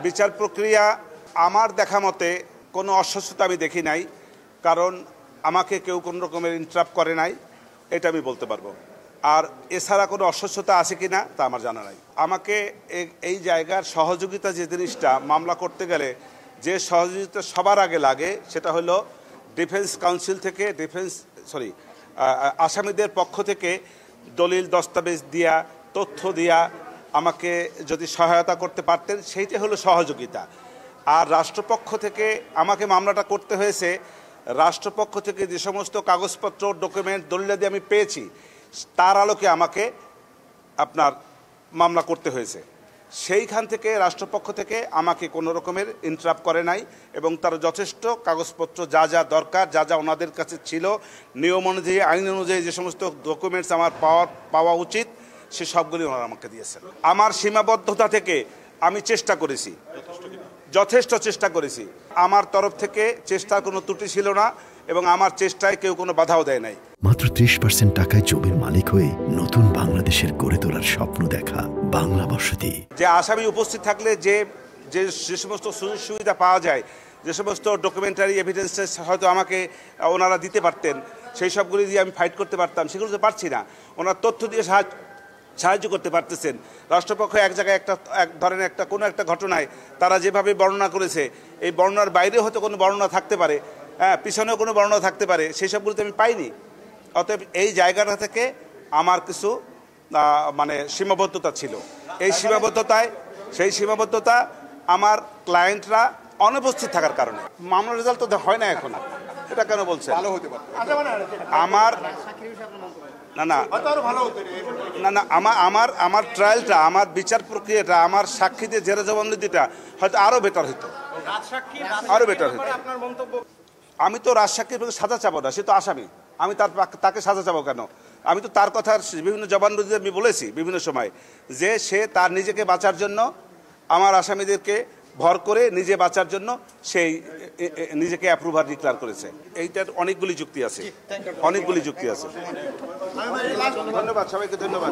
বিচার প্রক্রিয়া আমার দেখা মতে কোনো অস্বচ্ছতা আমি দেখি নাই, কারণ আমাকে কেউ কোনো রকমের ইন্টারাপ্ট করে নাই, এটা আমি বলতে পারবো। আর এছাড়া কোনো অস্বচ্ছতা আছে কি না তা আমার জানা নাই। আমাকে এই জায়গার সহযোগিতা যে জিনিসটা মামলা করতে গেলে যে সহযোগিতা সবার আগে লাগে সেটা হলো ডিফেন্স কাউন্সিল থেকে আসামিদের পক্ষ থেকে দলিল দস্তাবেজ দিয়া, তথ্য দিয়া আমাকে যদি সহায়তা করতে পারতেন, সেইটা হলো সহযোগিতা। আর রাষ্ট্রপক্ষ থেকে আমাকে মামলাটা করতে হয়েছে, রাষ্ট্রপক্ষ থেকে যে সমস্ত কাগজপত্র, ডকুমেন্ট, দলিলাদি আমি পেয়েছি তার আলোকে আমাকে আপনার মামলা করতে হয়েছে। সেইখান থেকে রাষ্ট্রপক্ষ থেকে আমাকে কোনো রকমের ইন্টারাপ্ট করে নাই এবং তার যথেষ্ট কাগজপত্র যা যা দরকার, যা যা ওনাদের কাছে ছিল, নিয়ম অনুযায়ী, আইন অনুযায়ী যে সমস্ত ডকুমেন্টস আমার পাওয়া উচিত সে সবগুলি ওনারা আমাকে দিয়েছেন। আমার সীমাবদ্ধতা থেকে আমি চেষ্টা করেছি, যথেষ্ট চেষ্টা করেছি। আমার তরফ থেকে চেষ্টার কোনো ত্রুটি ছিল না এবং আমার চেষ্টায় কেউ কোনো বাধাও দেয় নাই। মাত্র 30% টাকায় জমির মালিক হয়ে নতুন বাংলাদেশের গড়ে তোলার স্বপ্ন দেখা বাংলা বসতি। যে আসামি উপস্থিত থাকলে যে সমস্ত সুযোগ সুবিধা পাওয়া যায়, যে সমস্ত ডকুমেন্টারি এভিডেন্সেস হয়তো আমাকে ওনারা দিতে পারতেন, সেই সবগুলি দিয়ে আমি ফাইট করতে পারতাম, সেগুলো তো পারছি না। ওনার তথ্য দিয়ে সাহায্য করতে পারতেছেন। রাষ্ট্রপক্ষ এক জায়গায় ধরেন কোনো একটা ঘটনায় তারা যেভাবে বর্ণনা করেছে, এই বর্ণনার বাইরে হয়তো কোনো বর্ণনা থাকতে পারে, পিছনেও কোনো বর্ণনা থাকতে পারে, সেই সবগুলোতে আমি পাইনি। অতএব এই জায়গাটা থেকে আমার কিছু সীমাবদ্ধতা ছিল। সেই সীমাবদ্ধতা আমার ক্লায়েন্টরা অনুপস্থিত থাকার কারণে। মামলার রেজাল্ট তো হয় না এখন, এটা কেন বলছে? আমার ট্রায়ালটা, আমার বিচার প্রক্রিয়াটা, আমার সাক্ষীদের জেরা জবানবন্দিটা হয়তো আরো বেটার হতো, আরো বেটার হতো। আমি তো রাজসাক্ষীর সাজা চাবো না, সে তো আসামি, আমি তাকে সাজা চাবো কেন? আমি তো তার কথা বিভিন্ন জবানবন্দিতে আমি বলেছি বিভিন্ন সময় যে সে তার নিজেকে বাঁচার জন্য, আমার আসামিদেরকে ভর করে নিজে বাঁচার জন্য সেই নিজেকে অ্যাপ্রুভার ডিক্লেয়ার করেছে। এইটার অনেকগুলি যুক্তি আছে, অনেকগুলি যুক্তি আছে। ধন্যবাদ সবাইকে, ধন্যবাদ।